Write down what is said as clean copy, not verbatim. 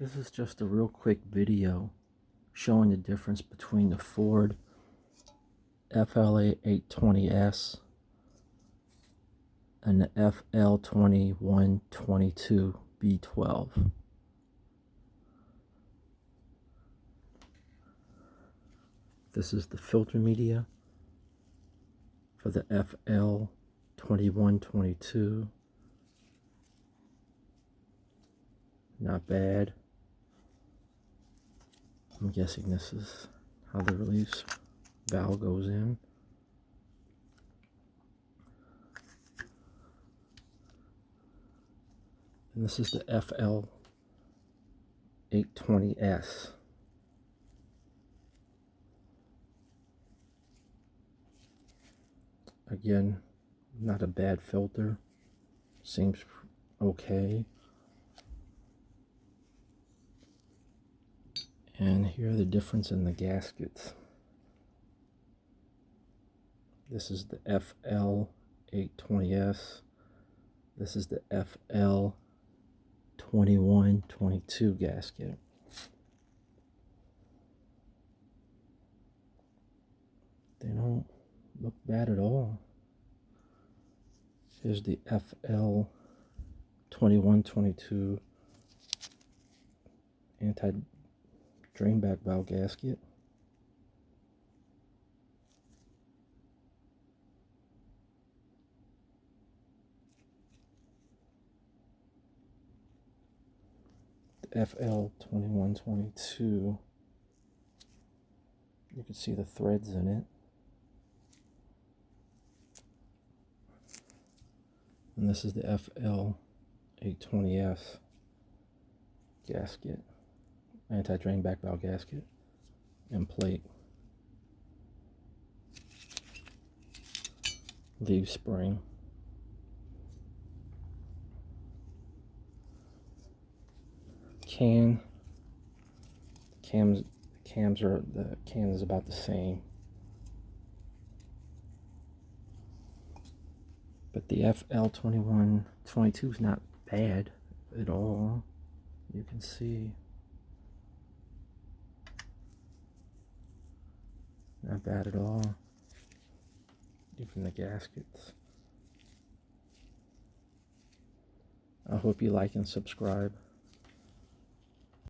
This is just a real quick video showing the difference between the Ford FL820S and the FL2122B12. This is the filter media for the FL2122. Not bad. I'm guessing this is how the release valve goes in. And this is the FL820S. Again, not a bad filter. Seems okay. And here are the difference in the gaskets. This is the FL820S. This is the FL2122 gasket. They don't look bad at all. Here's the FL2122 anti-drain back valve gasket. The FL2122, you can see the threads in it. And this is the FL820S gasket, anti-drain back valve gasket and plate. Leaf spring. The can is about the same. But the FL2122 is not bad at all. You can see. Not bad at all. Even the gaskets. I hope you like and subscribe.